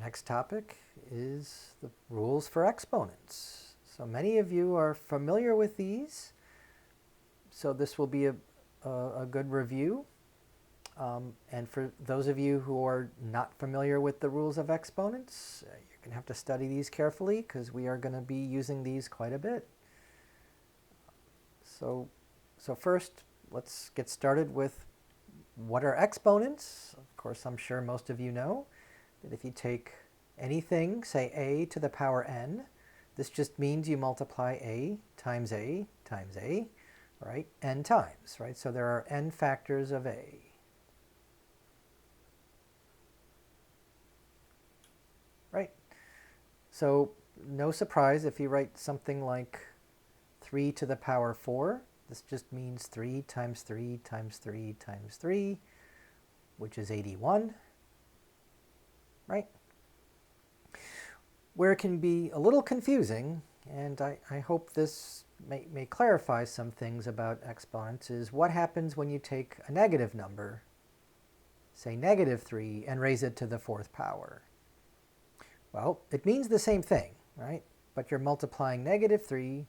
next topic is the rules for exponents. So many of you are familiar with these, so this will be a good review. And for those of you who are not familiar with the rules of exponents, you're going to have to study these carefully because we are going to be using these quite a bit. So first, let's get started with what are exponents. Of course, I'm sure most of you know that if you take anything, say a to the power n, this just means you multiply a times a times a, right, n times, right? So there are n factors of a. Right? So no surprise if you write something like 3 to the power 4. This just means 3 times 3 times 3 times 3, which is 81, right? Where it can be a little confusing, and I hope this may clarify some things about exponents, is what happens when you take a negative number, say -3, and raise it to the 4th power. Well, it means the same thing, right? But you're multiplying -3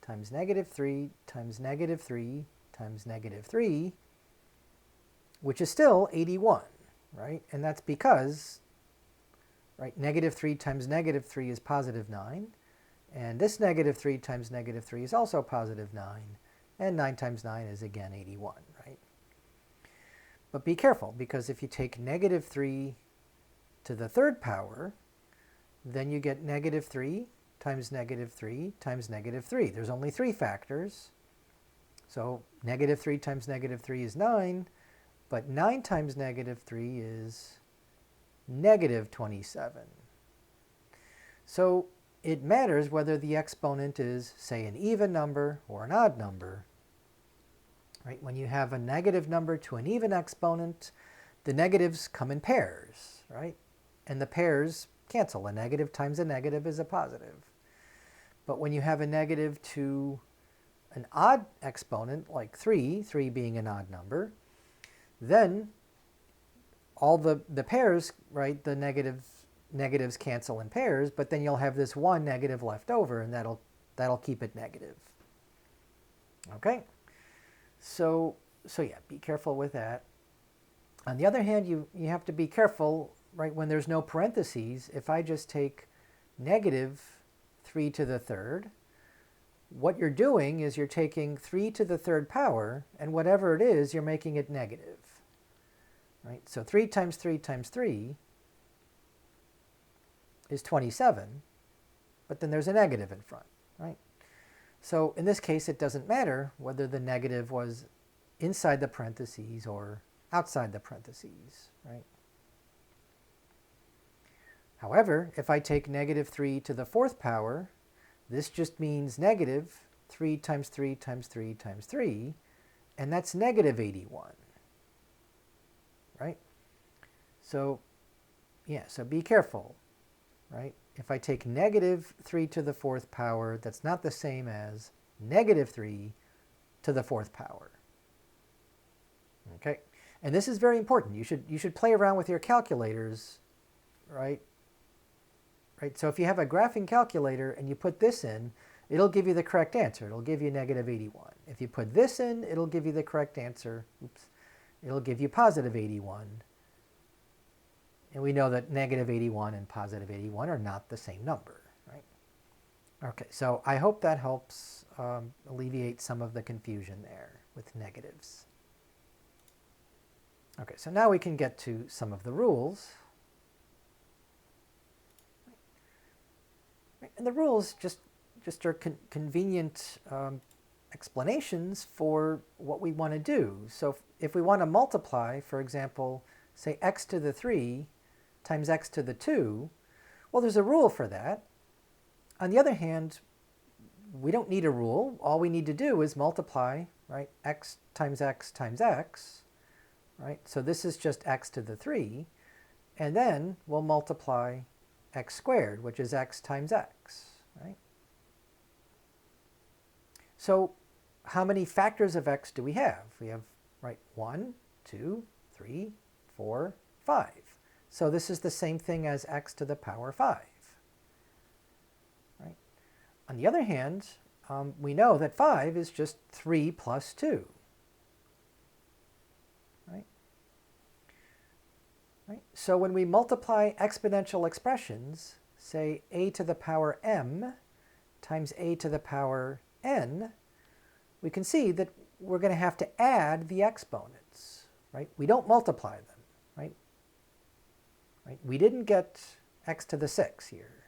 times -3 times -3 times -3, which is still 81, right? And that's because, right, -3 times -3 is positive 9, and this -3 times -3 is also positive 9, and 9 times 9 is again 81, right? But be careful, because if you take -3 to the 3rd power, then you get -3 times -3 times -3. There's only 3 factors. So -3 times -3 is 9, but 9 times -3 is -27. So it matters whether the exponent is, say, an even number or an odd number. Right? When you have a negative number to an even exponent, the negatives come in pairs, right? And the pairs cancel. A negative times a negative is a positive. But when you have a negative to an odd exponent, like 3 being an odd number, then all the pairs, right, the negatives cancel in pairs, but then you'll have this one negative left over, and that'll keep it negative. Okay? So yeah, be careful with that. On the other hand, you have to be careful, right, when there's no parentheses. If I just take -3 to the 3rd, what you're doing is you're taking 3 to the 3rd power, and whatever it is, you're making it negative. Right? So 3 times 3 times 3 is 27, but then there's a negative in front, right? So in this case, it doesn't matter whether the negative was inside the parentheses or outside the parentheses, right? However, if I take -3 to the 4th power, this just means -3 times 3 times 3 times 3, and that's -81, right? So, yeah, so be careful, right? If I take -3 to the 4th power, that's not the same as -3 to the 4th power. Okay? And this is very important. You should play around with your calculators, right? Right? So if you have a graphing calculator and you put this in, it'll give you the correct answer. It'll give you -81. If you put this in, it'll give you the correct answer. Oops. It'll give you +81. And we know that -81 and +81 are not the same number, right? Okay, so I hope that helps alleviate some of the confusion there with negatives. Okay, so now we can get to some of the rules. And the rules just are convenient explanations for what we want to do. So if we want to multiply, for example, say x to the 3 times x to the 2, well, there's a rule for that. On the other hand, we don't need a rule. All we need to do is multiply, right, x times x times x, right? So this is just x to the 3, and then we'll multiply x squared, which is x times x, right? So how many factors of x do we have? We have, right, 1, 2, 3, 4, 5. So this is the same thing as x to the power 5. Right? On the other hand, we know that 5 is just 3 plus 2. Right? Right? So when we multiply exponential expressions, say a to the power m times a to the power n, we can see that we're going to have to add the exponents. Right? We don't multiply them. Right? Right? We didn't get x to the 6 here.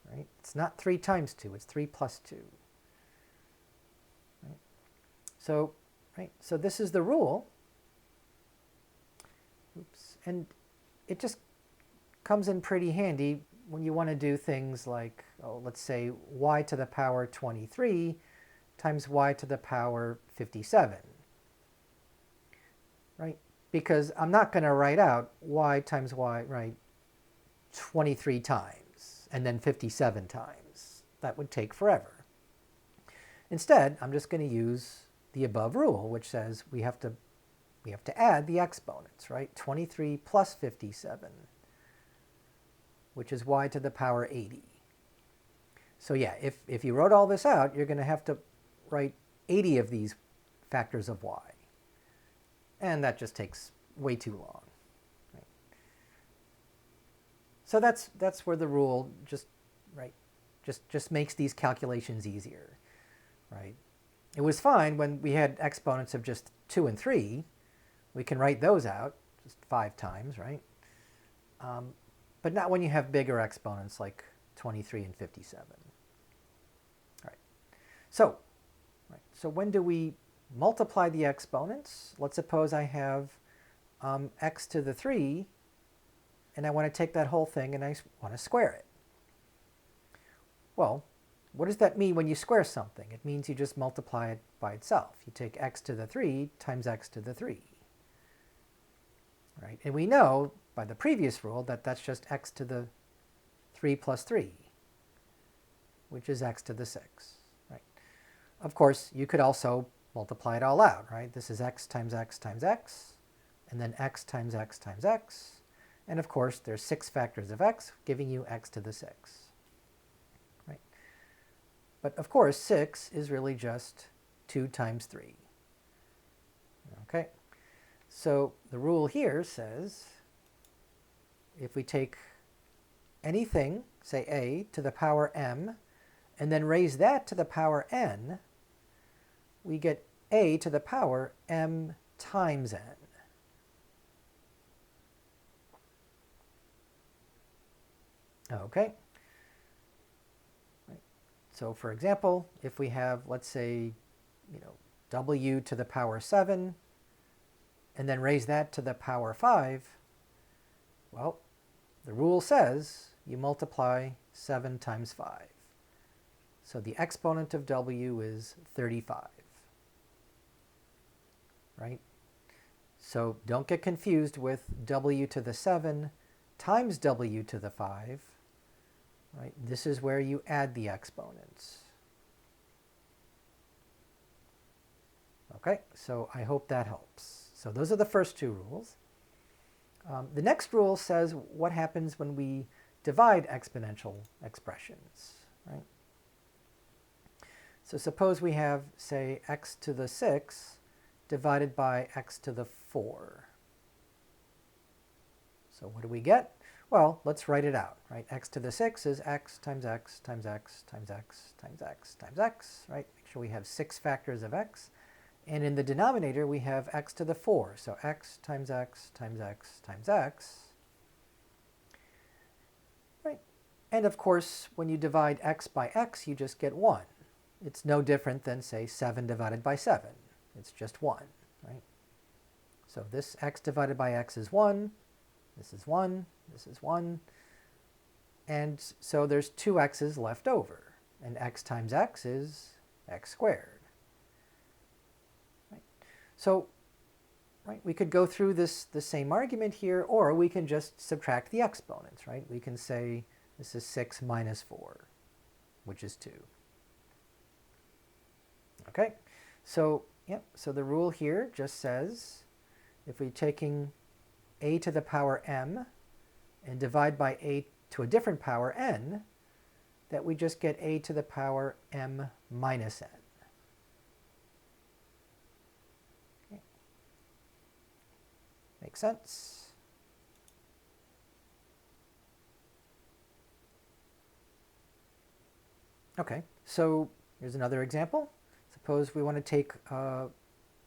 Right? It's not 3 times 2, it's 3 plus 2. Right? So this is the rule. Oops. And it just comes in pretty handy when you want to do things like, let's say y to the power 23 times y to the power 57. Right? Because I'm not going to write out y times y, right, 23 times and then 57 times. That would take forever. Instead, I'm just going to use the above rule, which says we have to add the exponents, right? 23 plus 57, which is y to the power 80. So yeah, if you wrote all this out, you're going to have to write 80 of these factors of y. And that just takes way too long. Right? So that's where the rule just makes these calculations easier. Right? It was fine when we had exponents of just 2 and 3. We can write those out just 5 times, right? But not when you have bigger exponents like 23 and 57. All right. So when do we multiply the exponents? Let's suppose I have x to the 3, and I want to take that whole thing and I want to square it. Well, what does that mean when you square something? It means you just multiply it by itself. You take x to the 3 times x to the 3. Right? And we know by the previous rule that that's just x to the 3 plus 3, which is x to the 6. Right? Of course, you could also multiply it all out. Right? This is x times x times x, and then x times x times x. And of course, there's 6 factors of x, giving you x to the 6. Right? But of course, 6 is really just 2 times 3. Okay? So the rule here says if we take anything, say a, to the power m, and then raise that to the power n, we get a to the power m times n. Okay. Right. So for example, if we have, let's say, w to the power 7, and then raise that to the power 5, well, the rule says you multiply 7 times 5. So the exponent of w is 35. Right? So don't get confused with w to the 7 times w to the 5. Right? This is where you add the exponents. Okay, so I hope that helps. So those are the first 2 rules. The next rule says what happens when we divide exponential expressions. Right? So suppose we have, say, x to the 6 divided by x to the 4. So what do we get? Well, let's write it out. Right? X to the 6 is x times x times x times x times x times x. Right? Make sure we have 6 factors of x. And in the denominator, we have x to the 4. So x times x times x times x. Right? And of course, when you divide x by x, you just get 1. It's no different than, say, 7 divided by 7. It's just 1. Right? So this x divided by x is 1. This is 1. This is 1. And so there's 2 x's left over. And x times x is x squared. So we could go through the same argument here, or we can just subtract the exponents. Right? We can say this is 6 minus 4, which is 2. Okay, so the rule here just says if we're taking a to the power m and divide by a to a different power n, that we just get a to the power m minus n. Okay. Makes sense? Okay, so here's another example. Suppose we want to take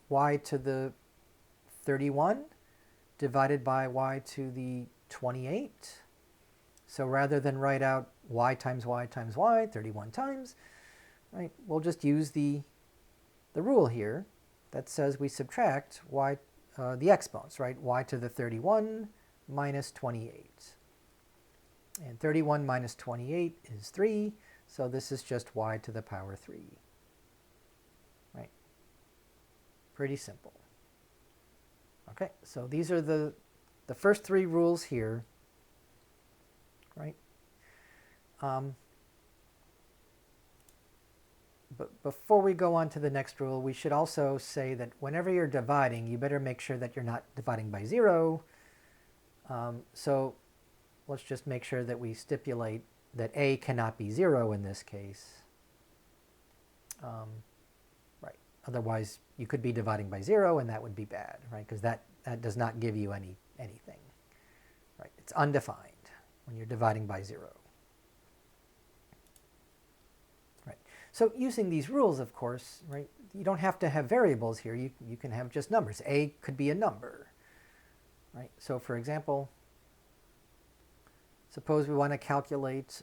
y to the 31 divided by y to the 28. So rather than write out y times y times y 31 times, right, we'll just use the rule here that says we subtract y, the exponents, right? Y to the 31 minus 28. And 31 minus 28 is 3, so this is just y to the power 3. Right? Pretty simple. Okay, so these are the first three rules here, right? But before we go on to the next rule, we should also say that whenever you're dividing, you better make sure that you're not dividing by 0. So let's just make sure that we stipulate that a cannot be 0 in this case. Right. Otherwise, you could be dividing by 0, and that would be bad, right? Because that does not give you anything. Right. It's undefined when you're dividing by 0. Right. So using these rules, of course, right, you don't have to have variables here. You can have just numbers. A could be a number. Right. So for example, suppose we want to calculate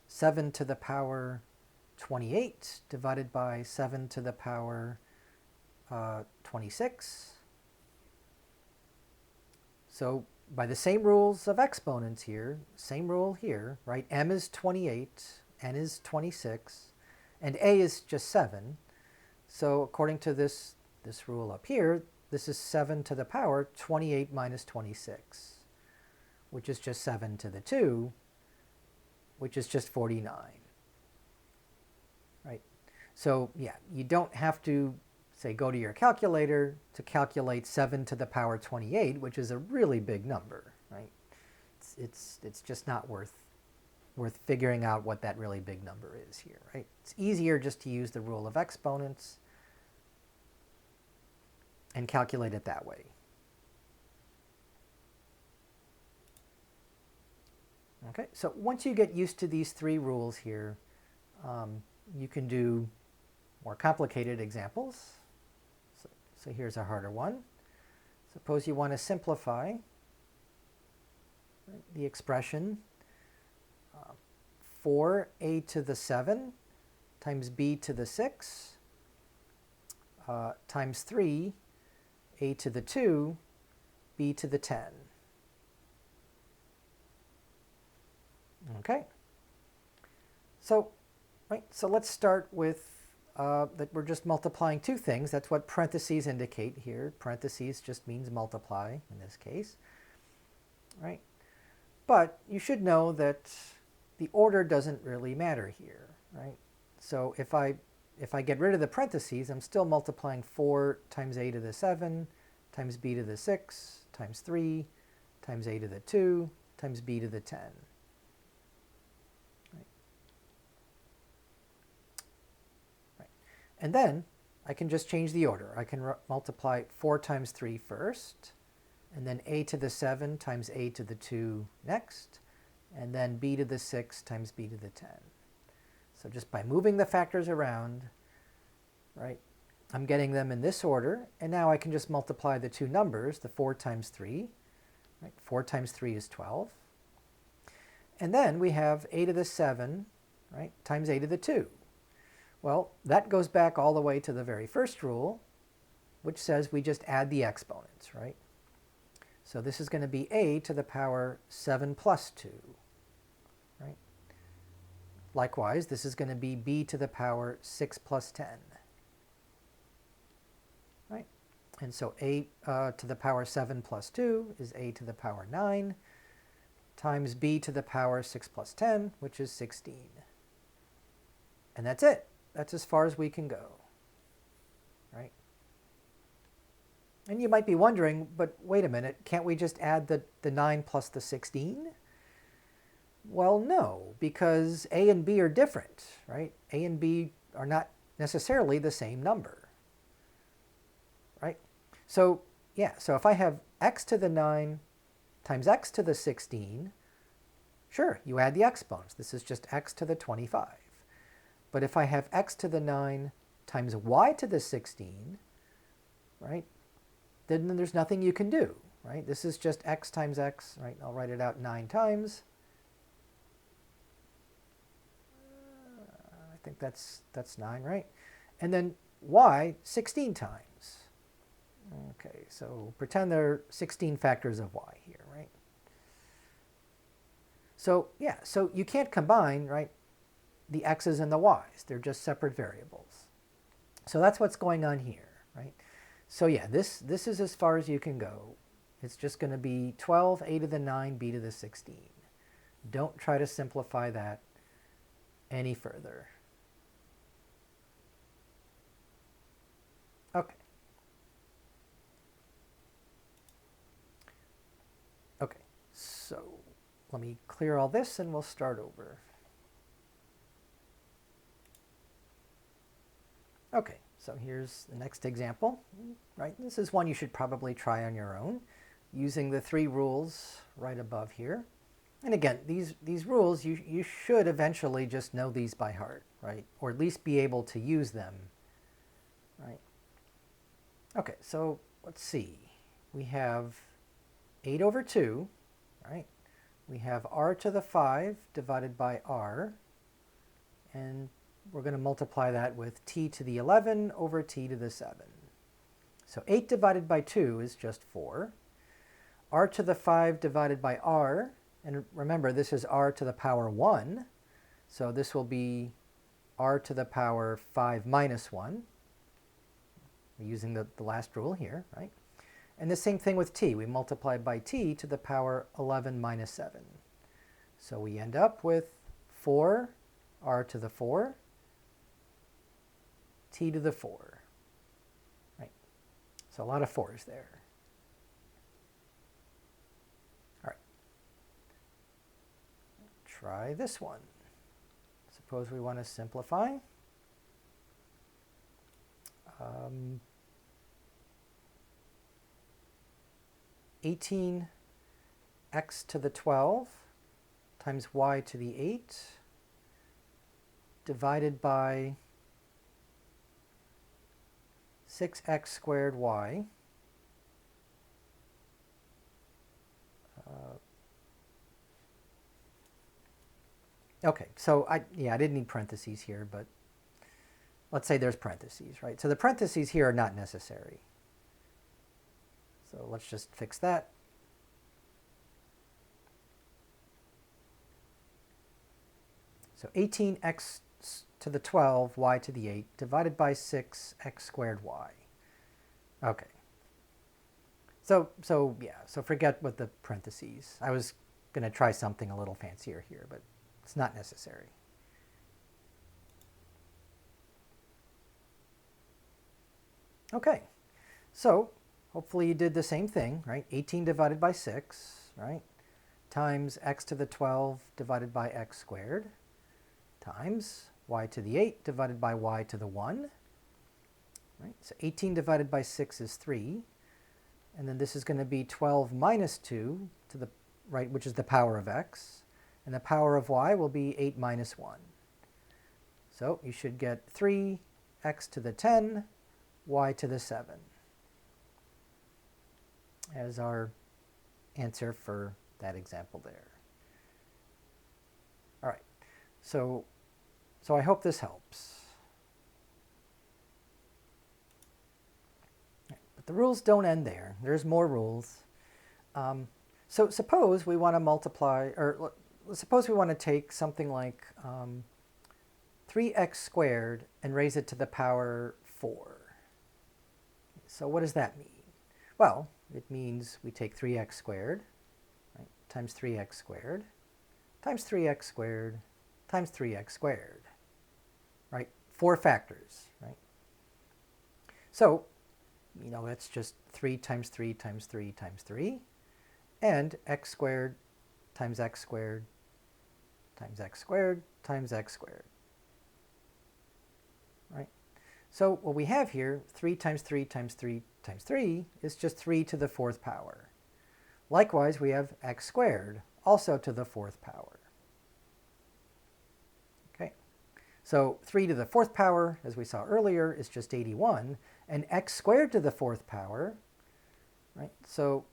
7 to the power 28 divided by 7 to the power 26. So by the same rules of exponents here, same rule here, right? M is 28, N is 26, and A is just 7. So according to this rule up here, this is 7 to the power 28 minus 26. Which is just 7 to the 2, which is just 49. Right? So yeah, you don't have to, say, go to your calculator to calculate 7 to the power 28, which is a really big number, right? It's just not worth figuring out what that really big number is here, right? It's easier just to use the rule of exponents and calculate it that way. Okay, so once you get used to these three rules here, you can do more complicated examples. So here's a harder one. Suppose you want to simplify the expression 4a to the 7 times b to the 6 times 3 a to the 2 b to the 10. Okay, so let's start with that we're just multiplying two things. That's what parentheses indicate here. Parentheses just means multiply in this case, right? But you should know that the order doesn't really matter here, right? So if I get rid of the parentheses, I'm still multiplying 4 times a to the 7 times b to the 6 times 3 times a to the 2 times b to the 10. And then I can just change the order. I can multiply 4 times 3 first, and then a to the 7 times a to the 2 next, and then b to the 6 times b to the 10. So just by moving the factors around, right, I'm getting them in this order, and now I can just multiply the two numbers, the 4 times 3. Right? 4 times 3 is 12. And then we have a to the 7, right, times a to the 2. Well, that goes back all the way to the very first rule, which says we just add the exponents, right? So this is going to be a to the power 7 plus 2, right? Likewise, this is going to be b to the power 6 plus 10, right? And so a to the power 7 plus 2 is a to the power 9 times b to the power 6 plus 10, which is 16. And that's it. That's as far as we can go, right? And you might be wondering, but wait a minute, can't we just add the 9 plus the 16? Well, no, because A and B are different, right? A and B are not necessarily the same number, right? So, yeah, so if I have x to the 9 times x to the 16, sure, you add the exponents. This is just x to the 25. But if I have x to the 9 times y to the 16, right, then there's nothing you can do, right? This is just x times x, right? I'll write it out 9 times. I think that's 9, right? And then y 16 times. Okay, so pretend there are 16 factors of y here, right? So yeah, so you can't combine, right, the x's and the y's. They're just separate variables. So that's what's going on here, right? So yeah, this is as far as you can go. It's just going to be 12, a to the 9, b to the 16. Don't try to simplify that any further. Okay. Okay, so let me clear all this and we'll start over. Okay, so here's the next example, right? This is one you should probably try on your own using the 3 rules right above here. And again, these rules, you should eventually just know these by heart, right? Or at least be able to use them, right? Okay, so let's see. We have 8 over 2, right? We have r to the 5 divided by r, and we're going to multiply that with t to the 11 over t to the 7. So 8 divided by 2 is just 4. R to the 5 divided by r, and remember this is r to the power 1, so this will be r to the power 5 minus 1. We're using the last rule here, right? And the same thing with t. We multiply by t to the power 11 minus 7. So we end up with 4 r to the 4, t to the 4, right? So a lot of 4's there. All right. Try this one. Suppose we want to simplify. 18 x to the 12 times y to the 8 divided by 6x squared y. Okay, so I didn't need parentheses here, but let's say there's parentheses, right? So the parentheses here are not necessary. So let's just fix that. So 18x to the 12, y to the 8, divided by 6x squared y. Okay. So forget what the parentheses. I was going to try something a little fancier here, but it's not necessary. Okay, so hopefully you did the same thing, right? 18 divided by 6, right? Times x to the 12 divided by x squared times y to the 8 divided by y to the 1. Right? So 18 divided by 6 is 3. And then this is going to be 12 minus 2 to the right, which is the power of x. And the power of y will be 8 minus 1. So you should get 3x to the 10, y to the 7 as our answer for that example there. All right, so I hope this helps. But the rules don't end there. There's more rules. So suppose we want to multiply, or suppose we want to take something like 3x squared and raise it to the power 4. So what does that mean? Well, it means we take 3x squared, right, times 3x squared, times 3x squared, times 3x squared, right? 4 factors, right? So that's just 3 times 3 times 3 times 3, and x squared times x squared times x squared times x squared. Right? So what we have here, 3 times 3 times 3 times 3, is just 3 to the 4th power. Likewise, we have x squared, also to the 4th power. Okay, so 3 to the 4th power, as we saw earlier, is just 81, and x squared to the 4th power, right? So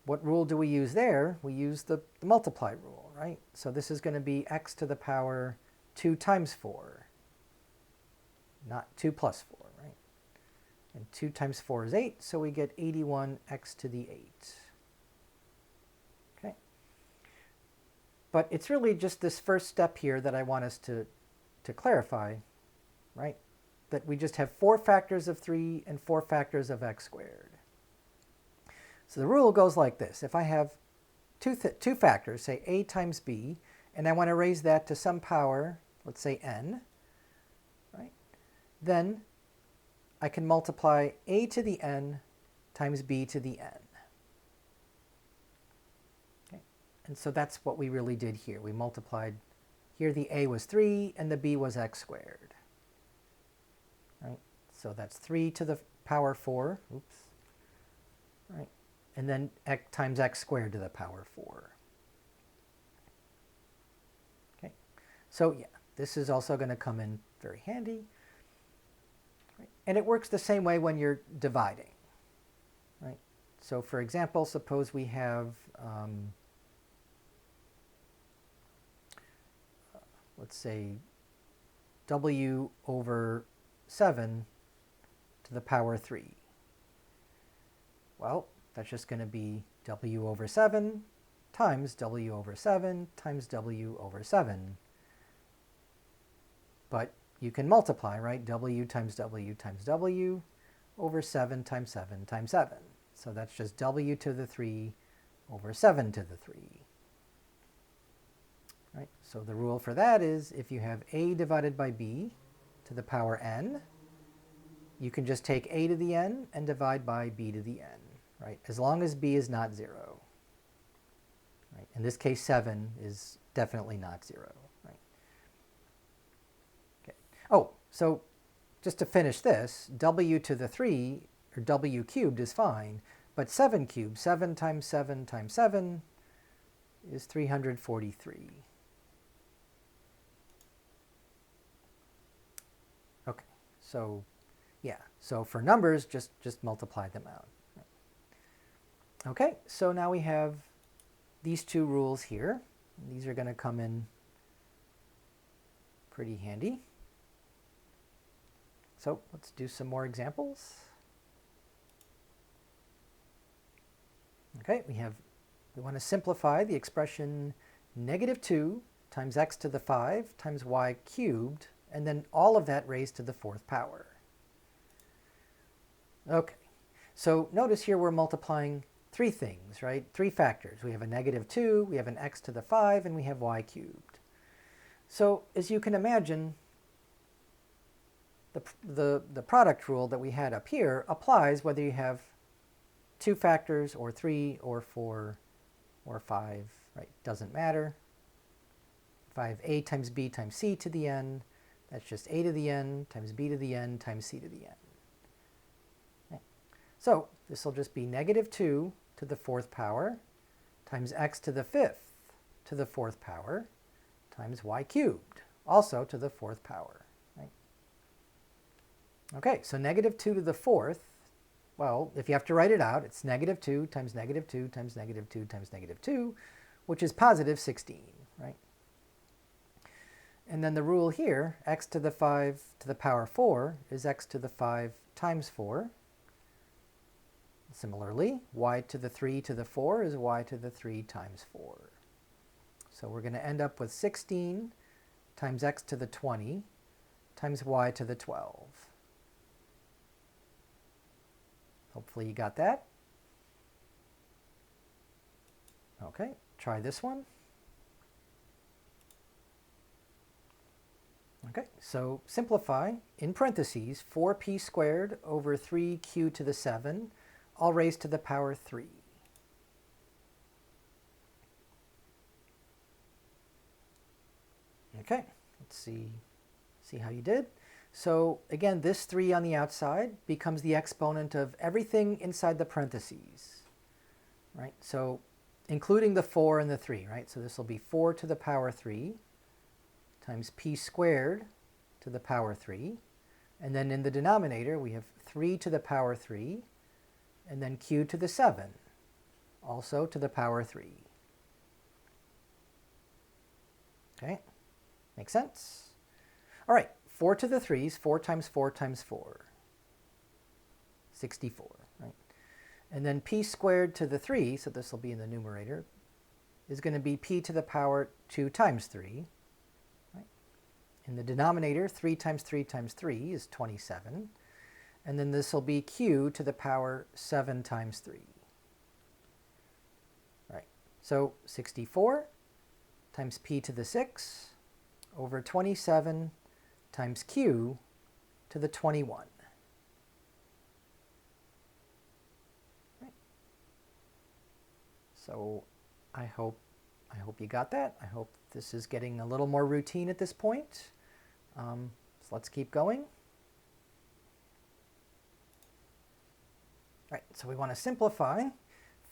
what rule do we use there? We use the multiply rule, right? So this is going to be x to the power 2 times 4, not 2 plus 4, right? And 2 times 4 is 8, so we get 81x to the 8. Okay. But it's really just this first step here that I want us to clarify, right? That we just have 4 factors of 3 and 4 factors of x squared. So the rule goes like this. If I have two factors, say a times b, and I want to raise that to some power, let's say n, right? Then I can multiply a to the n times b to the n. Okay. And so that's what we really did here. We multiplied, here the a was 3 and the b was x squared. Right? So that's 3 to the power 4, oops, right? And then x times x squared to the power 4. Okay, so yeah, this is also going to come in very handy. Right? And it works the same way when you're dividing. Right? So for example, suppose we have, let's say, w over 7 to the power 3. Well, that's just going to be w over 7 times w over 7 times w over 7. But you can multiply, right? W times w times w over 7 times 7 times 7. So that's just w to the 3 over 7 to the 3. Right? So the rule for that is if you have a divided by b to the power n, you can just take a to the n and divide by b to the n. Right? As long as b is not 0. Right? In this case, 7 is definitely not 0. Right? Okay. Oh, so just to finish this, w to the 3, or w cubed, is fine, but 7 cubed, 7 times 7 times 7, is 343. Okay, so yeah, so for numbers, just multiply them out. Okay, so now we have these two rules here. These are going to come in pretty handy. So let's do some more examples. Okay, we want to simplify the expression -2 times x to the 5 times y cubed, and then all of that raised to the 4th power. Okay, so notice here we're multiplying 3 things, right? 3 factors. We have a -2, we have an x to the 5, and we have y cubed. So as you can imagine, the product rule that we had up here applies whether you have 2 factors or 3 or 4 or 5, right? Doesn't matter. If I have a times b times c to the n, that's just a to the n times b to the n times c to the n. Okay. So this will just be -2 to the 4th power times x to the 5th to the 4th power times y cubed, also to the 4th power. Right? Okay, so -2 to the 4th, well, if you have to write it out, it's -2 times -2 times -2 times -2, which is positive 16, right? And then the rule here, x to the 5 to the power 4 is x to the 5 times 4. Similarly, y to the 3 to the 4 is y to the 3 times 4. So we're going to end up with 16 times x to the 20 times y to the 12. Hopefully you got that. Okay, try this one. Okay, so simplify in parentheses 4p squared over 3q to the 7, all raised to the power 3. Okay, let's see how you did. So again, this 3 on the outside becomes the exponent of everything inside the parentheses, right? So including the 4 and the 3, right? So this will be 4 to the power 3 times p squared to the power 3. And then in the denominator, we have 3 to the power 3, and then q to the 7, also to the power 3. Okay, makes sense? All right, 4 to the 3s, 4 times 4 times 4, 64, right? And then p squared to the 3, so this will be in the numerator, is going to be p to the power 2 times 3. Right? In the denominator, 3 times 3 times 3 is 27. And then this will be q to the power 7 times 3. Right. So 64 times p to the 6 over 27 times q to the 21. Right. So I hope you got that. I hope this is getting a little more routine at this point. So let's keep going. Right, so we want to simplify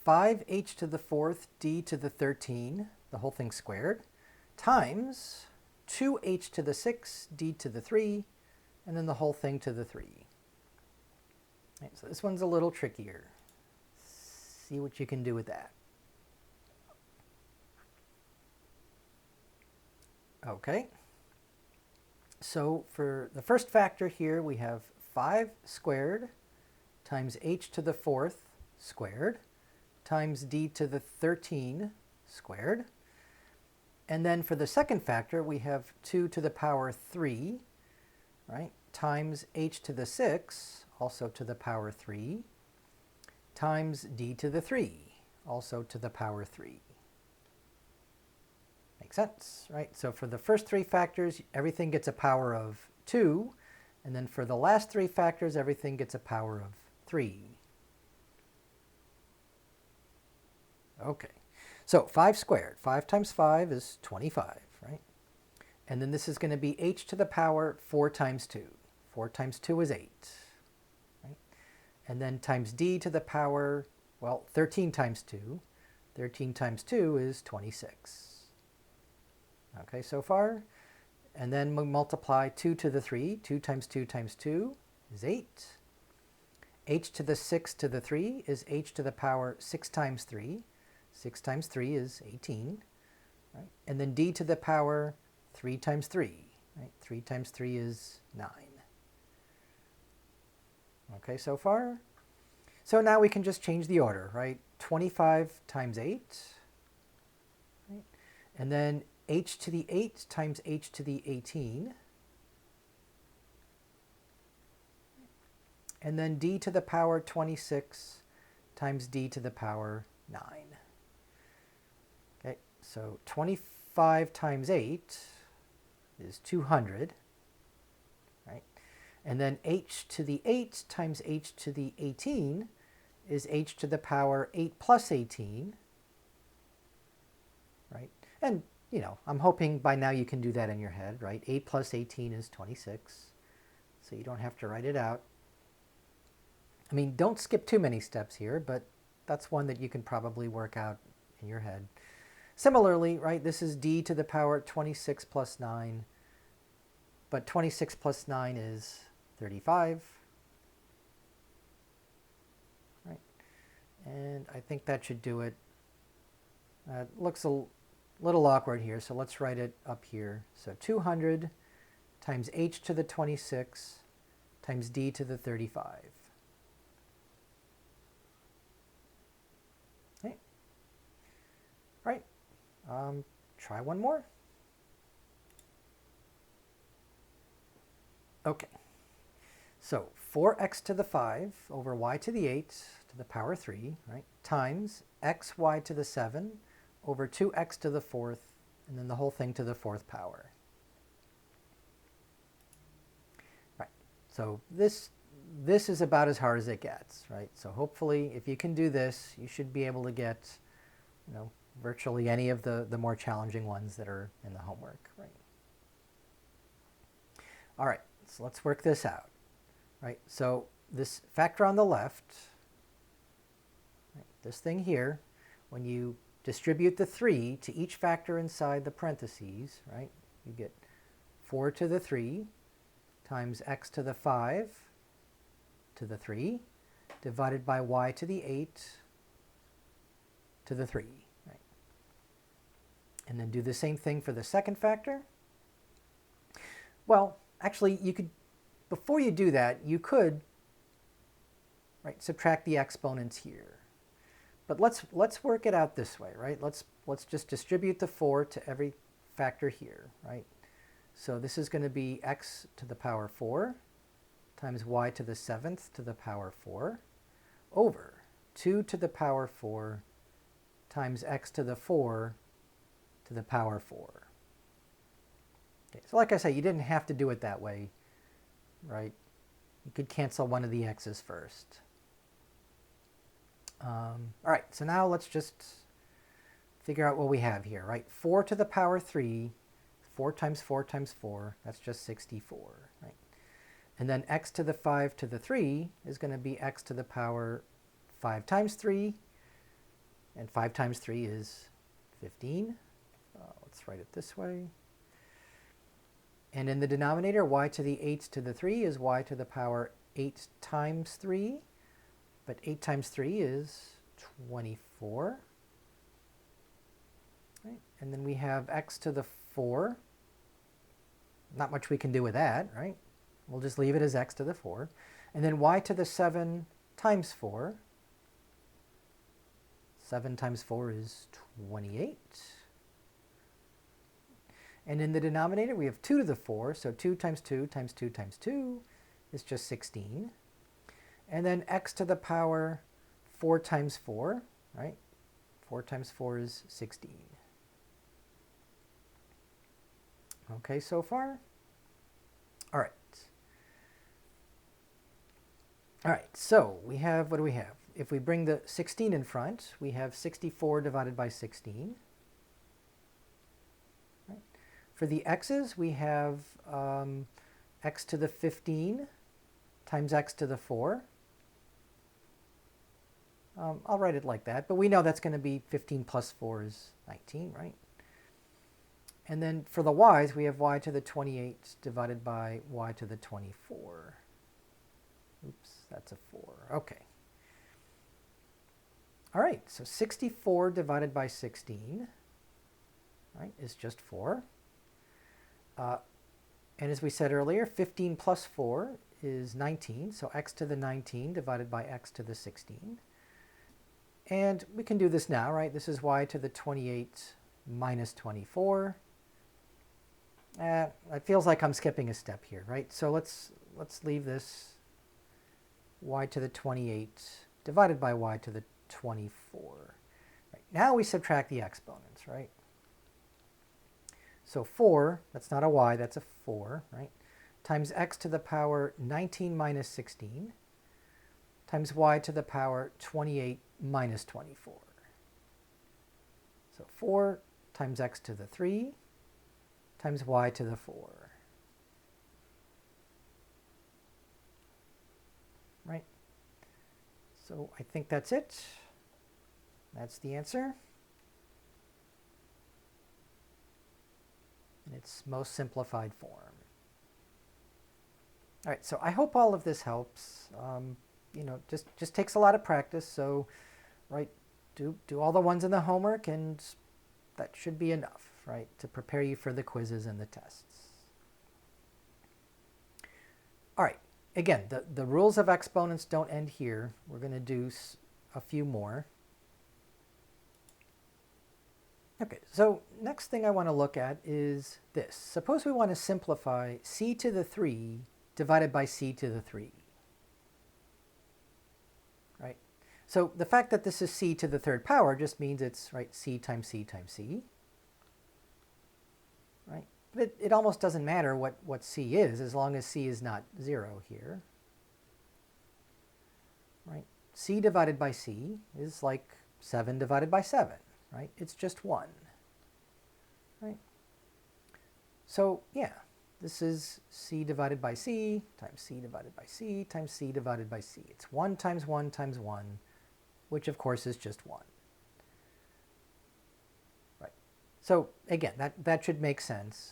5h to the 4th d to the 13, the whole thing squared, times 2h to the 6 d to the 3, and then the whole thing to the 3. Right, so this one's a little trickier. See what you can do with that. Okay, so for the first factor here, we have 5 squared times h to the 4th squared times d to the 13 squared. And then for the second factor, we have 2 to the power 3, right, times h to the 6, also to the power 3, times d to the 3, also to the power 3. Makes sense, right? So for the first 3 factors, everything gets a power of 2. And then for the last 3 factors, everything gets a power of 3. Okay, so 5 squared. 5 times 5 is 25, right? And then this is going to be h to the power 4 times 2. 4 times 2 is 8, right? And then times d to the power, well, 13 times 2. 13 times 2 is 26. Okay, so far. And then we multiply 2 to the 3. 2 times 2 times 2 is 8. H to the 6 to the 3 is h to the power 6 times 3. 6 times 3 is 18. Right? And then d to the power 3 times 3. Right? 3 times 3 is 9. Okay, so far? So now we can just change the order, right? 25 times 8. Right? And then h to the 8 times h to the 18. And then d to the power 26 times d to the power 9. Okay, so 25 times 8 is 200, right? And then h to the 8 times h to the 18 is h to the power 8 plus 18, right? And, you know, I'm hoping by now you can do that in your head, right? 8 plus 18 is 26, so you don't have to write it out. I mean, don't skip too many steps here, but that's one that you can probably work out in your head. Similarly, right, this is d to the power 26 plus 9, but 26 plus 9 is 35. Right? And I think that should do it. It looks a little awkward here, so let's write it up here. So 200 times h to the 26 times d to the 35. Okay. Right. Try one more. Okay. So 4x to the 5 over y to the 8 to the power 3, right, times xy to the 7 over 2x to the 4th, and then the whole thing to the 4th power. So this is about as hard as it gets, right? So hopefully if you can do this, you should be able to get, virtually any of the more challenging ones that are in the homework, right? All right, so let's work this out, right? So this factor on the left, right, this thing here, when you distribute the 3 to each factor inside the parentheses, right, you get 4 to the 3 times x to the 5 to the 3 divided by y to the 8 to the 3. Right? And then do the same thing for the second factor. Well, actually, you could, before you do that, you could, right, subtract the exponents here. But let's work it out this way, right? Let's just distribute the 4 to every factor here, right? So this is going to be x to the power 4 times y to the 7th to the power 4 over 2 to the power 4 times x to the 4 to the power 4. Okay, so like I say, you didn't have to do it that way, right? You could cancel one of the x's first. All right, so now let's just figure out what we have here, right? 4 to the power 3, 4 times 4 times 4, that's just 64, right? And then x to the 5 to the 3 is going to be x to the power 5 times 3, and 5 times 3 is 15. Let's write it this way. And in the denominator, y to the 8 to the 3 is y to the power 8 times 3. But 8 times 3 is 24. Right? And then we have x to the 4. Not much we can do with that, right? We'll just leave it as x to the 4. And then y to the 7 times 4. 7 times 4 is 28. And in the denominator, we have 2 to the 4. So 2 times 2 times 2 times 2 is just 16. And then x to the power 4 times 4, right? 4 times 4 is 16. Okay, so far? All right. All right, so we have, what do we have? If we bring the 16 in front, we have 64 divided by 16. Right. For the x's, we have x to the 15 times x to the 4. I'll write it like that, but we know that's going to be 15 plus 4 is 19, right? And then for the y's, we have y to the 28 divided by y to the 24. Oops, that's a 4. Okay. All right, so 64 divided by 16, right, is just 4. And as we said earlier, 15 plus 4 is 19, so x to the 19 divided by x to the 16. And we can do this now, right? This is y to the 28 minus 24. It feels like I'm skipping a step here, right? So let's leave this y to the 28 divided by y to the 24. Right. Now we subtract the exponents, right? So 4, that's not a y, that's a 4, right? Times x to the power 19 minus 16 times y to the power 28 minus 24. So 4 times x to the 3 times y to the 4. Right? So I think that's it. That's the answer. In its most simplified form. All right, so I hope all of this helps. Just takes a lot of practice. So, right, do all the ones in the homework, and that should be enough, right, to prepare you for the quizzes and the tests. All right, again, the rules of exponents don't end here. We're going to do a few more. Okay, so next thing I want to look at is this. Suppose we want to simplify c to the 3 divided by c to the 3. Right? So the fact that this is c to the 3rd power just means it's, right, c times c times c. Right? But it almost doesn't matter what c is as long as c is not 0 here. Right? C divided by c is like 7 divided by 7, right? It's just 1, right? So, yeah, this is c divided by c times c divided by c times c divided by c. It's 1 times 1 times 1, which of course is just 1. Right. So, again, that should make sense,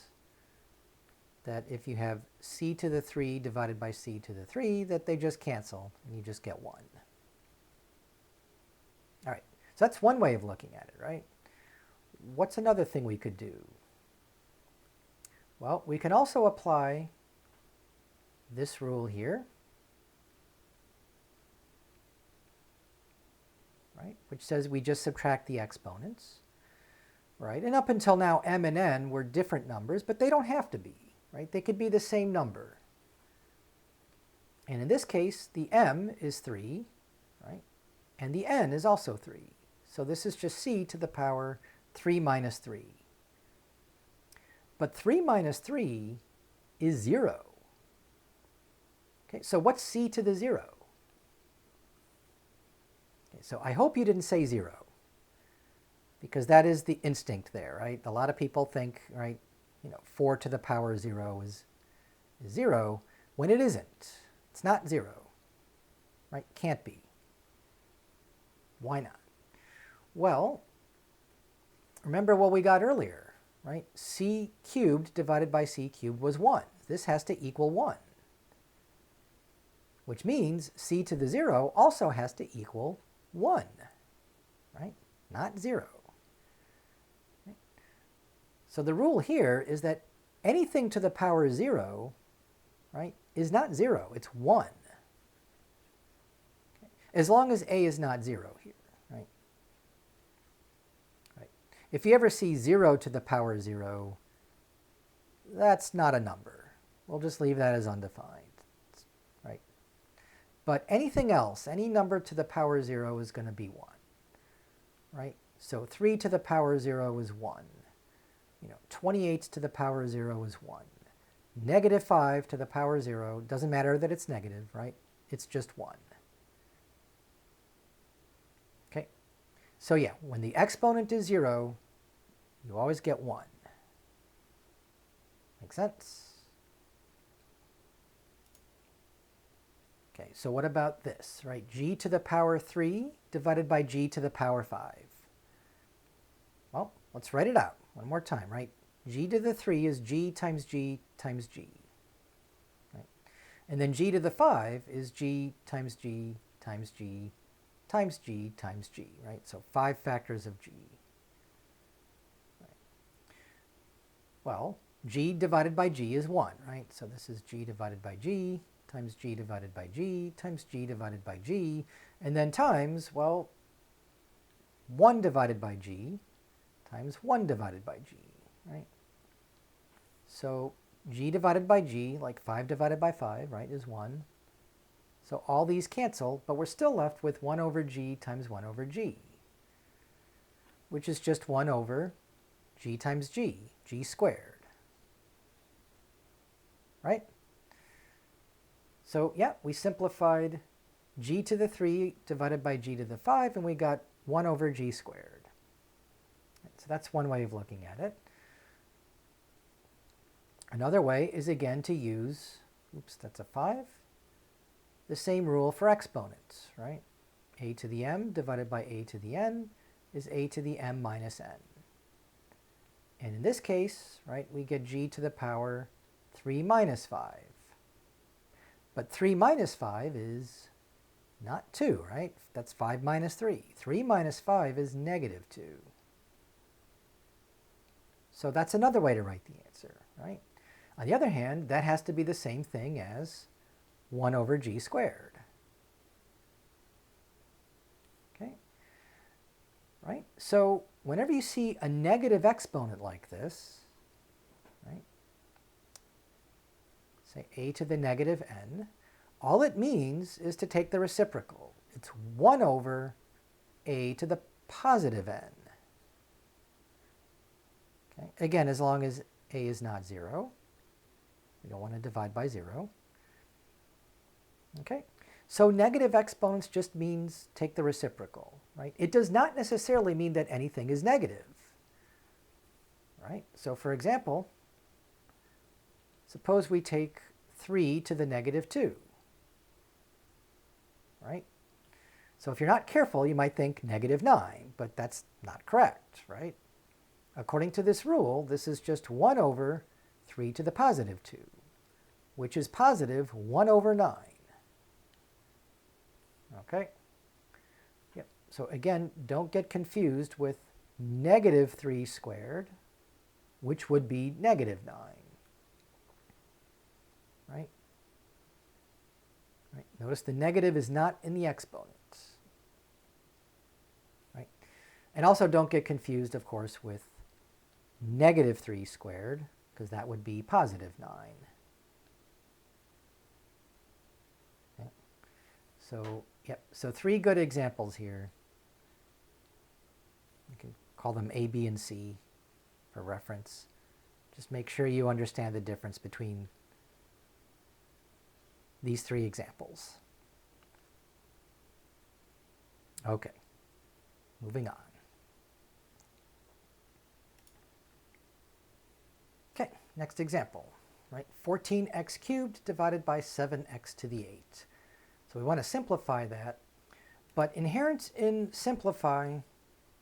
that if you have c to the 3 divided by c to the 3, that they just cancel, and you just get 1. All right, so that's one way of looking at it, right? What's another thing we could do? Well, we can also apply this rule here, right, which says we just subtract the exponents, right? And up until now, m and n were different numbers, but they don't have to be. Right? They could be the same number. And in this case, the m is 3, right? And the n is also 3. So this is just c to the power 3 minus 3. But 3 minus 3 is 0. Okay, so what's c to the 0? Okay, so I hope you didn't say 0, because that is the instinct there, right? A lot of people think, right, 4 to the power 0 is 0, when it isn't. It's not 0, right? Can't be. Why not? Well, remember what we got earlier, right? C cubed divided by c cubed was 1. This has to equal 1, which means c to the 0 also has to equal 1, right? Not 0. So the rule here is that anything to the power 0, right, is not 0, it's 1. Okay. As long as a is not 0 here, right? Right. If you ever see 0 to the power 0, that's not a number. We'll just leave that as undefined, right? But anything else, any number to the power 0 is going to be 1, right? So 3 to the power 0 is 1. 28 to the power 0 is 1. Negative 5 to the power 0, doesn't matter that it's negative, right? It's just 1. Okay, so yeah, when the exponent is 0, you always get 1. Make sense? Okay, so what about this, right? G to the power 3 divided by g to the power 5. Well, let's write it out. One more time, right? G to the 3 is g times g times g. Right? And then g to the 5 is g times g times g times g times g, right? So 5 factors of g. Right. Well, g divided by g is 1, right? So this is g divided by g times g divided by g times g divided by g. And then times, well, 1 divided by g times 1 divided by g, right? So g divided by g, like 5 divided by 5, right, is 1. So all these cancel, but we're still left with 1 over g times 1 over g, which is just 1 over g times g squared, right? So yeah, we simplified g to the 3 divided by g to the 5, and we got 1 over g squared. So that's one way of looking at it. Another way is again to use, oops, that's a 5, the same rule for exponents, right? A to the m divided by a to the n is a to the m minus n. And in this case, right, we get g to the power 3 minus 5. But 3 minus 5 is not 2, right? That's 5 minus 3. 3 minus 5 is negative 2. So that's another way to write the answer, right? On the other hand, that has to be the same thing as 1 over g squared. Okay? Right? So whenever you see a negative exponent like this, right? Say a to the negative n, all it means is to take the reciprocal. It's 1 over a to the positive n. Okay. Again, as long as a is not 0. We don't want to divide by 0. Okay, so negative exponents just means take the reciprocal, right? It does not necessarily mean that anything is negative, right? So for example, suppose we take 3 to the negative 2, right? So if you're not careful, you might think negative 9, but that's not correct, right? According to this rule, this is just 1 over 3 to the positive 2, which is positive 1 over 9. Okay? Yep. So again, don't get confused with negative 3 squared, which would be negative 9. Right? Right? Notice the negative is not in the exponent. Right? And also don't get confused, of course, with negative 3 squared, because that would be positive 9. Okay. So 3 good examples here. You can call them A, B, and C for reference. Just make sure you understand the difference between these 3 examples. Okay, moving on. Okay, next example, right? 14x cubed divided by 7x to the 8. So we want to simplify that, but inherent in simplify,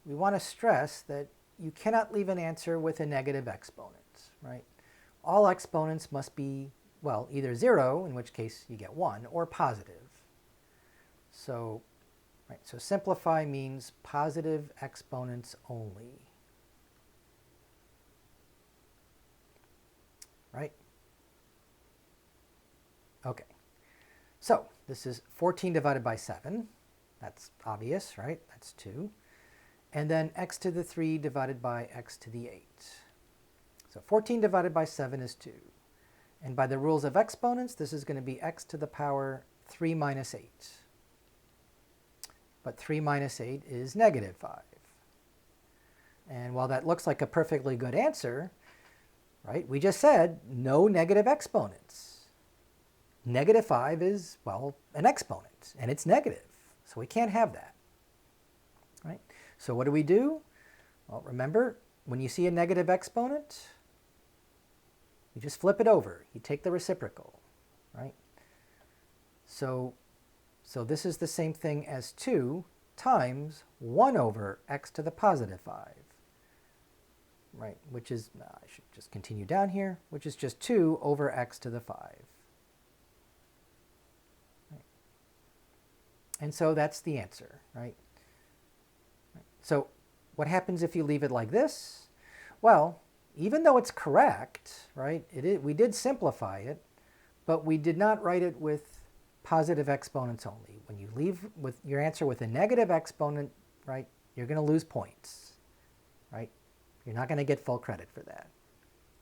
we want to stress that you cannot leave an answer with a negative exponent, right? All exponents must be, well, either 0, in which case you get 1, or positive. So, right, so simplify means positive exponents only. Right? Okay. So this is 14 divided by 7. That's obvious, right? That's 2. And then x to the 3 divided by x to the 8. So 14 divided by 7 is 2. And by the rules of exponents, this is going to be x to the power 3 minus 8. But 3 minus 8 is negative 5. And while that looks like a perfectly good answer, right, we just said no negative exponents. Negative 5 is, well, an exponent, and it's negative. So we can't have that. Right? So what do? Well, remember, when you see a negative exponent, you just flip it over. You take the reciprocal, right? So this is the same thing as 2 times 1 over x to the positive 5, right? Which is, I should just continue down here, which is just 2 over x to the 5. Right? And so that's the answer, right? So what happens if you leave it like this? Well, even though it's correct, right, we did simplify it, but we did not write it with positive exponents only. When you leave with your answer with a negative exponent, right, you're going to lose points, right? You're not going to get full credit for that.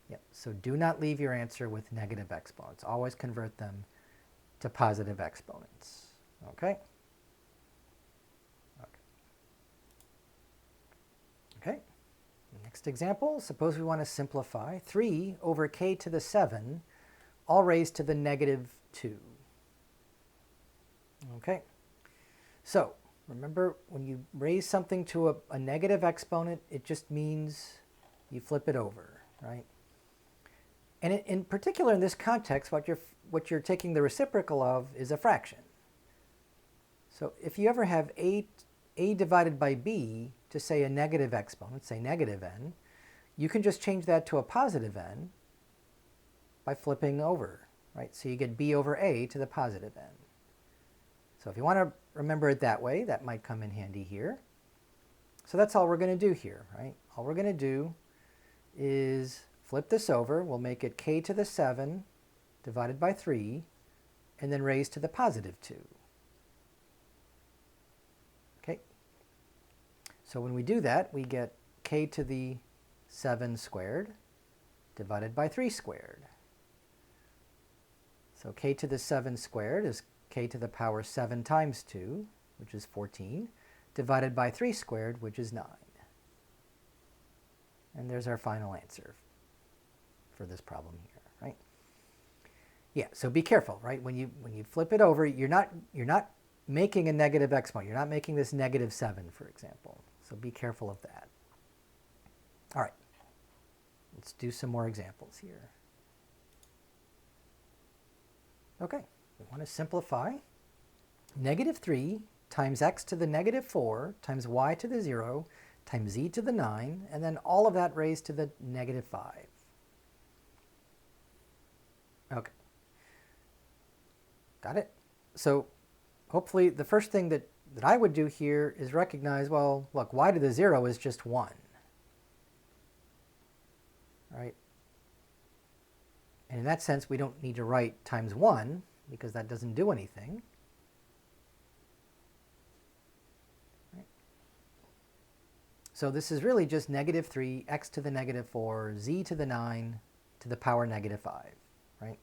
Yep. So do not leave your answer with negative exponents. Always convert them to positive exponents. Okay? Okay. Next example, suppose we want to simplify 3 over k to the 7, all raised to the negative 2. Okay. So remember, when you raise something to a negative exponent, it just means you flip it over, right? And in particular, in this context, what you're taking the reciprocal of is a fraction. So if you ever have a divided by b to say a negative exponent, say negative n, you can just change that to a positive n by flipping over, right? So you get b over a to the positive n. So if you want to remember it that way, that might come in handy here. So that's all we're going to do here, right? All we're going to do is flip this over. We'll make it k to the 7 divided by 3, and then raised to the positive 2. Okay. So when we do that, we get k to the 7 squared divided by 3 squared. So k to the 7 squared is k to the power 7 times 2, which is 14, divided by 3 squared, which is 9. And there's our final answer. for this problem here, right? Yeah, so be careful, right? When you flip it over, you're not making a negative exponent. You're not making this -7, for example. So be careful of that. All right, let's do some more examples here. Okay, we want to simplify. -3 times x to the -4 times y to the 0 times z to the 9, and then all of that raised to the -5. Okay. Got it? So hopefully the first thing that I would do here is recognize, well, look, y to the 0 is just 1. Right? And in that sense, we don't need to write times 1 because that doesn't do anything. Right? So this is really just -3, x to the -4, z to the 9 to the power -5. Right?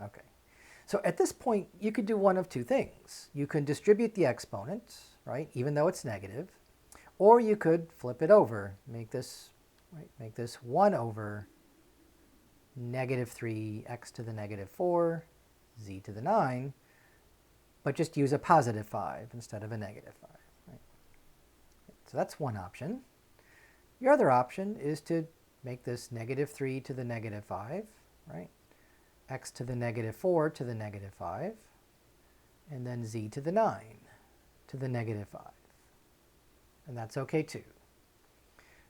Okay. So at this point, you could do one of two things. You can distribute the exponent, right, even though it's negative, or you could flip it over, make this 1 over -3 x to the -4, z to the 9, but just use a +5 instead of a -5. Right? So that's one option. Your other option is to make this -3 to the -5, right? X to the -4 to the -5, and then z to the 9 to the -5. And that's okay too.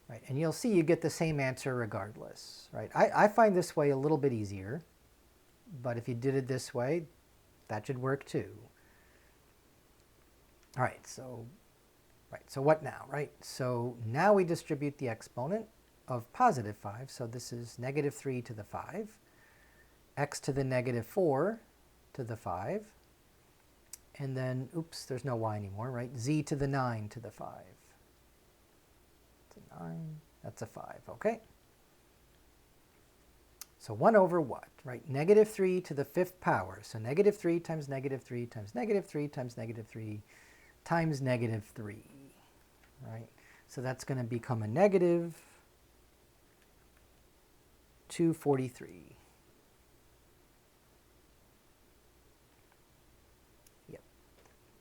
Right? And you'll see you get the same answer regardless. Right? I find this way a little bit easier, but if you did it this way, that should work too. All right, so what now? Right? So now we distribute the exponent of +5. So this is -3 to the 5. X to the -4 to the 5, and then, oops, there's no y anymore, right? Z to the 9 to the 5. To 9, that's a 5, okay? So 1 over what, right? -3 to the 5th power. So -3 times -3 times -3 times -3 times -3, right? So that's going to become a -243.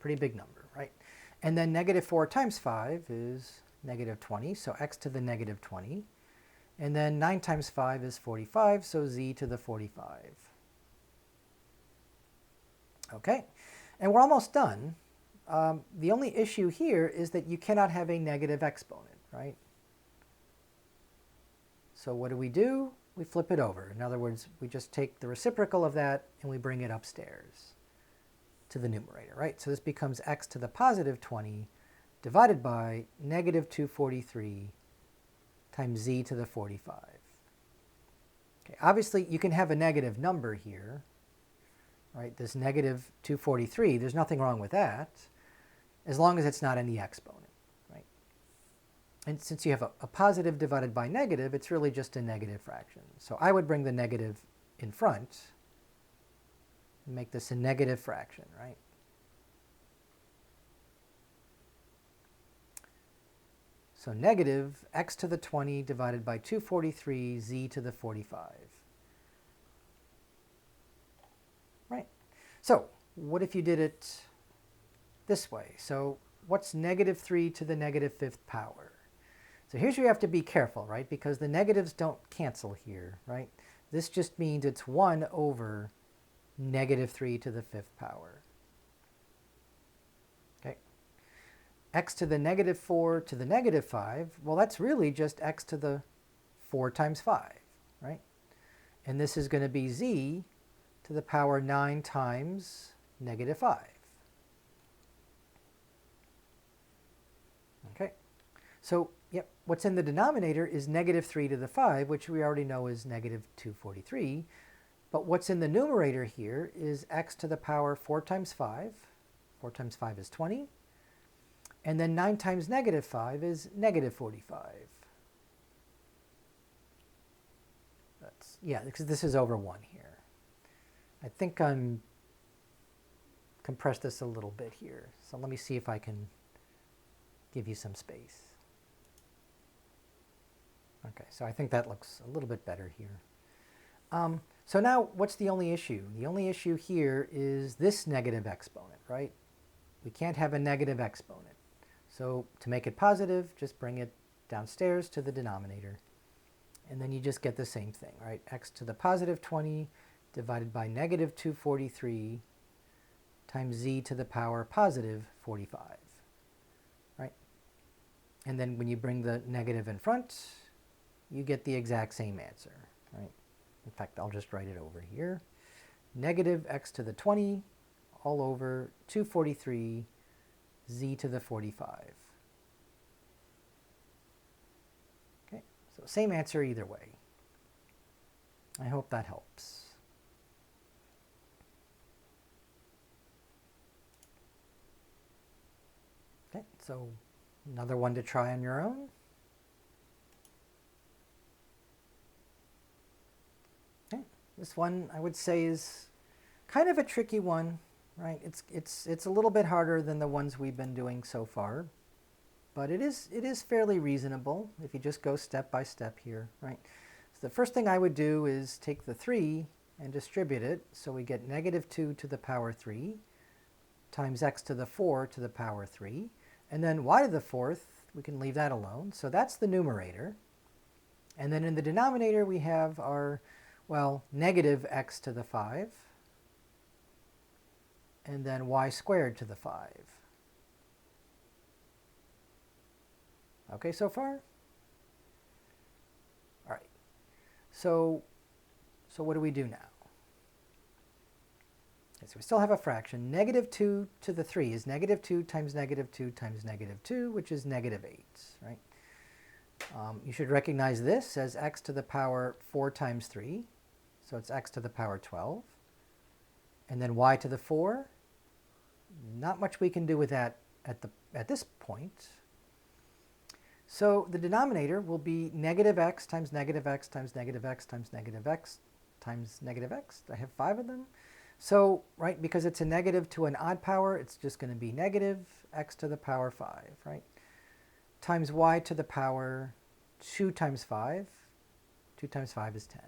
Pretty big number, right? And then -4 times 5 is -20, so x to the -20. And then 9 times 5 is 45, so z to the 45. Okay, and we're almost done. The only issue here is that you cannot have a negative exponent, right? So what do? We flip it over. In other words, we just take the reciprocal of that and we bring it upstairs to the numerator, right? So this becomes x to the +20 divided by -243 times z to the 45. Okay, obviously, you can have a negative number here, right? This -243, there's nothing wrong with that, as long as it's not in the exponent, right? And since you have a positive divided by negative, it's really just a negative fraction. So I would bring the negative in front, make this a negative fraction, right? So negative x to the 20 divided by 243 z to the 45. Right. So what if you did it this way? So what's -3 to the -5th power? So here's where you have to be careful, right? Because the negatives don't cancel here, right? This just means it's 1 over -3 to the 5th power. Okay. X to the -4 to the -5, well, that's really just x to the 4 times 5, right? And this is going to be z to the power 9 times -5. Okay. So, yep, what's in the denominator is -3 to the 5, which we already know is -243. But what's in the numerator here is x to the power 4 times 5. 4 times 5 is 20. And then 9 times -5 is -45. Yeah, because this is over 1 here. I think I'm compressed this a little bit here. So let me see if I can give you some space. Okay, so I think that looks a little bit better here. So now what's the only issue? The only issue here is this negative exponent, right? We can't have a negative exponent. So to make it positive, just bring it downstairs to the denominator. And then you just get the same thing, right? X to the positive 20 divided by negative 243 times z to the power positive 45, right? And then when you bring the negative in front, you get the exact same answer, right? In fact, I'll just write it over here. Negative x to the 20 all over 243 z to the 45. Okay, so same answer either way. I hope that helps. Okay, so another one to try on your own. Okay, this one I would say is kind of a tricky one, right? It's a little bit harder than the ones we've been doing so far, but it is fairly reasonable if you just go step by step here, right? So the first thing I would do is take the 3 and distribute it, so we get negative 2 to the power 3 times x to the 4 to the power 3, and then y to the 4th, we can leave that alone, so that's the numerator. And then in the denominator we have our, well, negative x to the 5, and then y squared to the 5. Okay, so far? All right. So what do we do now? Okay, so we still have a fraction. Negative 2 to the 3 is negative 2 times negative 2 times negative 2, which is negative 8, right? You should recognize this as x to the power 4 times 3, so it's x to the power 12. And then y to the 4, not much we can do with that at this point. So the denominator will be negative x times negative x times negative x times negative x times negative x. I have 5 of them. So, right, because it's a negative to an odd power, it's just going to be negative x to the power 5, right? Times y to the power 2 times 5. 2 times 5 is 10.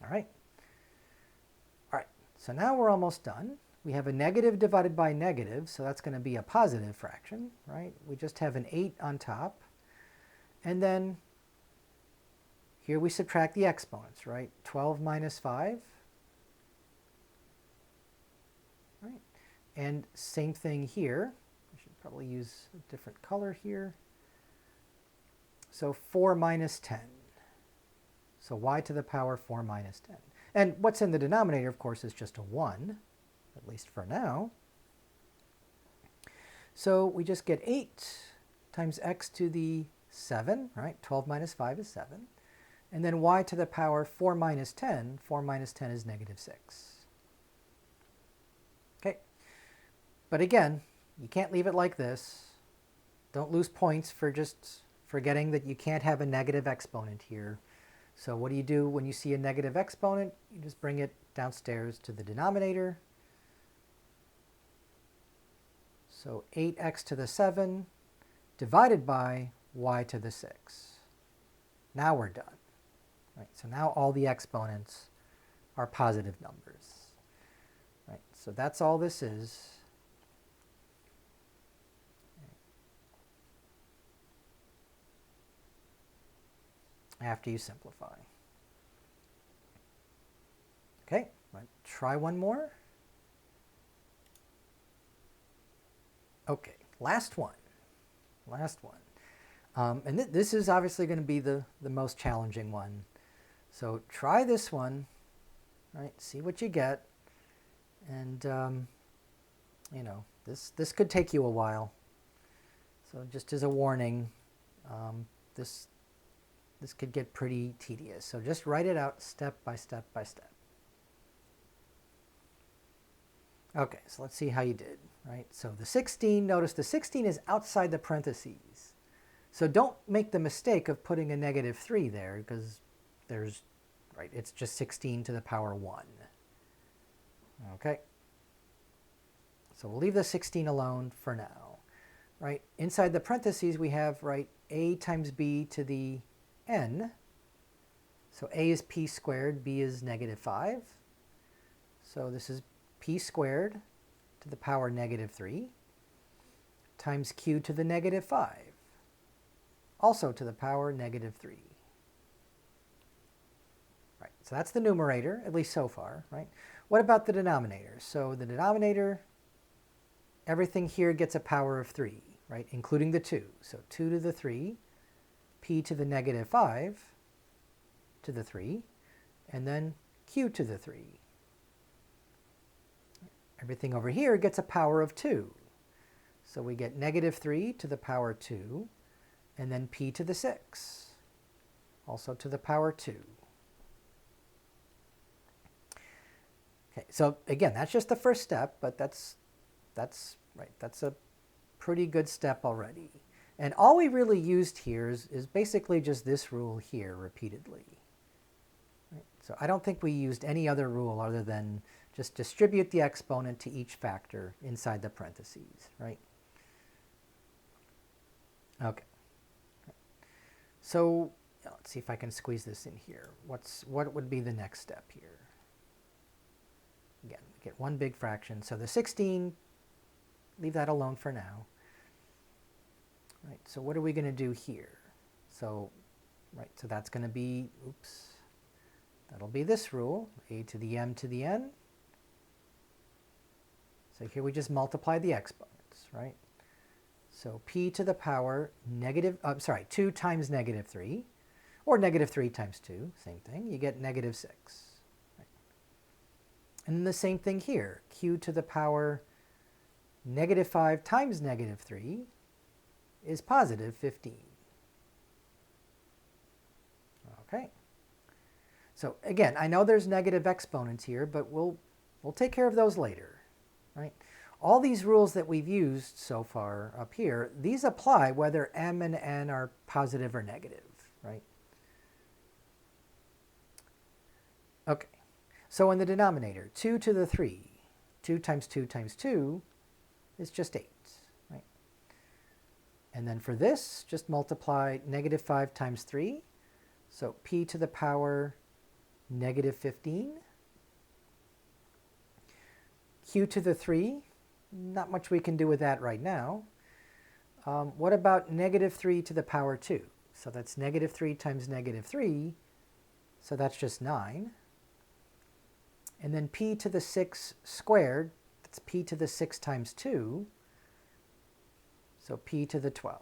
All right. All right, so now we're almost done. We have a negative divided by negative, so that's going to be a positive fraction, right? We just have an 8 on top. And then here we subtract the exponents, right? 12 minus 5. Right? And same thing here. I should probably use a different color here. So 4 minus 10. So y to the power 4 minus 10. And what's in the denominator, of course, is just a 1, at least for now. So we just get 8 times x to the 7, right? 12 minus 5 is 7. And then y to the power 4 minus 10. 4 minus 10 is negative 6. Okay. But again, you can't leave it like this. Don't lose points for just forgetting that you can't have a negative exponent here. So what do you do when you see a negative exponent? You just bring it downstairs to the denominator. So 8x to the 7 divided by y to the 6. Now we're done. Right, so now all the exponents are positive numbers. Right, so that's all this is. After you simplify. Okay, try one more. Okay, last one. Last one. And this is obviously going to be the most challenging one. So try this one, right? See what you get. And, you know, this could take you a while. So just as a warning, this could get pretty tedious. So just write it out step by step by step. Okay, so let's see how you did, right? So the 16, notice the 16 is outside the parentheses. So don't make the mistake of putting a negative 3 there, because there's, right, it's just 16 to the power 1. Okay? So we'll leave the 16 alone for now. right, inside the parentheses we have, right, a times b to the n. So a is p squared, b is negative 5. So this is p squared to the power negative 3 times q to the negative 5, also to the power negative 3. Right, so that's the numerator, at least so far, right? What about the denominator? So the denominator, everything here gets a power of 3, right, including the 2. So 2 to the 3, p to the negative 5 to the 3, and then q to the 3. Everything over here gets a power of 2. So we get negative 3 to the power 2, and then p to the 6, also to the power 2. Okay, so again, that's just the first step, but that's a pretty good step already. And all we really used here is basically just this rule here repeatedly. Right? So I don't think we used any other rule other than just distribute the exponent to each factor inside the parentheses, right? Okay. So let's see if I can squeeze this in here. What would be the next step here? Again, we get one big fraction. So the 16, leave that alone for now. Right, so what are we going to do here? So, right, so that's going to be, oops, that'll be this rule, a to the m to the n. So here we just multiply the exponents, right? So p to the power negative, 2 times negative 3, or negative 3 times 2, same thing, you get negative 6. Right? And then the same thing here, q to the power negative 5 times negative 3 is positive 15. Okay. So again, I know there's negative exponents here, but we'll take care of those later, right? All these rules that we've used so far up here, these apply whether m and n are positive or negative, right? Okay. So in the denominator, 2 to the 3, 2 times 2 times 2 is just 8. And then for this, just multiply negative 5 times 3. So p to the power negative 15. Q to the 3, not much we can do with that right now. What about negative 3 to the power 2? So that's negative 3 times negative 3. So that's just 9. And then p to the 6 squared, that's p to the 6 times 2. So p to the 12.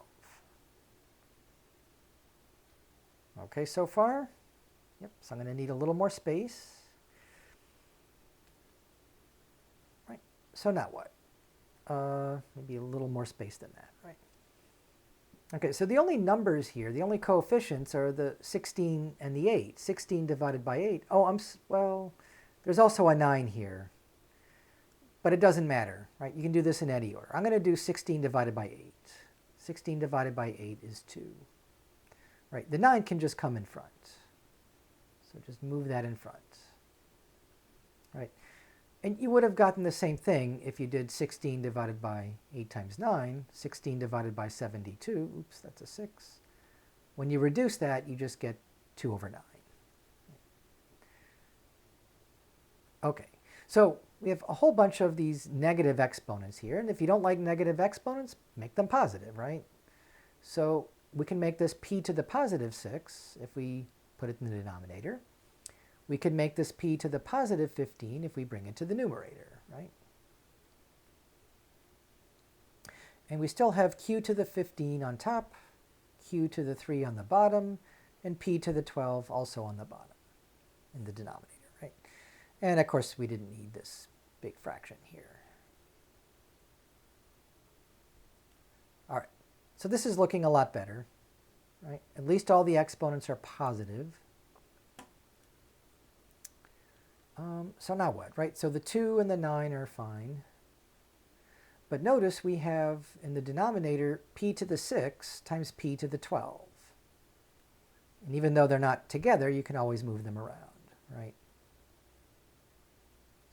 Okay, so far? Yep, so I'm going to need a little more space. Right, so now what? Maybe a little more space than that, right? Okay, so the only numbers here, the only coefficients are the 16 and the 8. 16 divided by 8. Oh, well, there's also a 9 here. But it doesn't matter, right? You can do this in any order. I'm going to do 16 divided by 8. 16 divided by 8 is 2. Right, the 9 can just come in front. So just move that in front. Right, and you would have gotten the same thing if you did 16 divided by 8 times 9. 16 divided by 72, oops, that's a 6. When you reduce that, you just get 2 over 9. Okay, so we have a whole bunch of these negative exponents here, and if you don't like negative exponents, make them positive, right? So we can make this p to the positive 6 if we put it in the denominator. We could make this p to the positive 15 if we bring it to the numerator, right? And we still have q to the 15 on top, q to the 3 on the bottom, and p to the 12 also on the bottom in the denominator, right? And of course, we didn't need this big fraction here. All right, so this is looking a lot better, right? At least all the exponents are positive. So now what, right? So the 2 and the 9 are fine. But notice we have in the denominator p to the 6 times p to the 12. And even though they're not together, you can always move them around, right?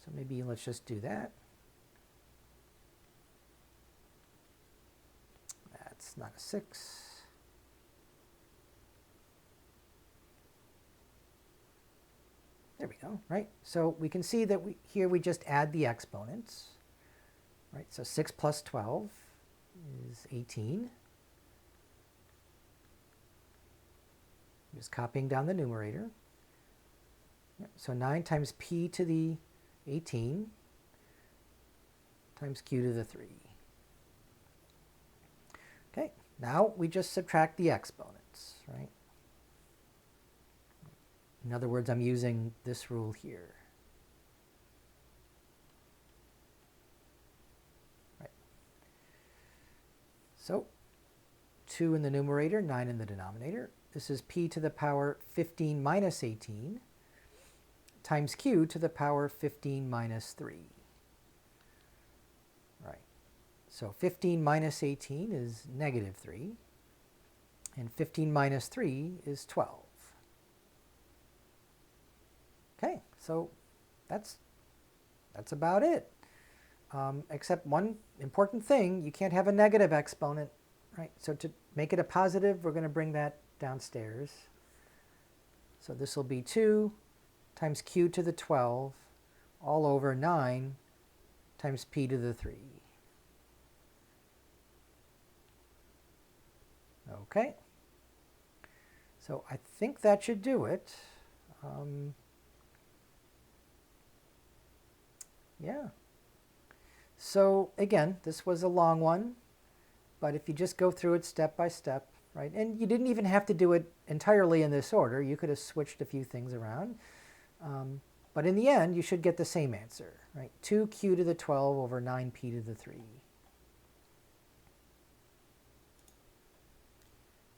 So maybe let's just do that. not a 6. There we go, right? So we can see that here we just add the exponents, right? So 6 plus 12 is 18. Just copying down the numerator. So 9 times p to the 18 times q to the 3. Okay, now we just subtract the exponents, right? In other words, I'm using this rule here. Right. So 2 in the numerator, 9 in the denominator. This is p to the power 15 minus 18 times q to the power 15 minus 3. Right. So 15 minus 18 is negative 3, and 15 minus 3 is 12. Okay, so that's about it. Except one important thing, you can't have a negative exponent, right? So to make it a positive, we're going to bring that downstairs. So this will be 2 times q to the 12 all over 9 times p to the 3. Okay. So I think that should do it. Yeah. So again, this was a long one, but if you just go through it step by step, right? And you didn't even have to do it entirely in this order. You could have switched a few things around. But in the end, you should get the same answer, right? 2q to the 12 over 9p to the 3.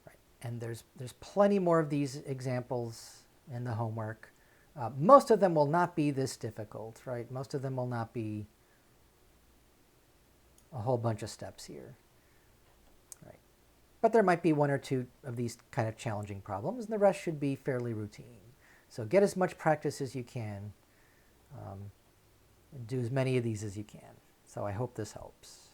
Right. And there's plenty more of these examples in the homework. Most of them will not be this difficult, right? Most of them will not be a whole bunch of steps here, right? But there might be 1 or 2 of these kind of challenging problems, and the rest should be fairly routine. So get as much practice as you can, and do as many of these as you can. So I hope this helps.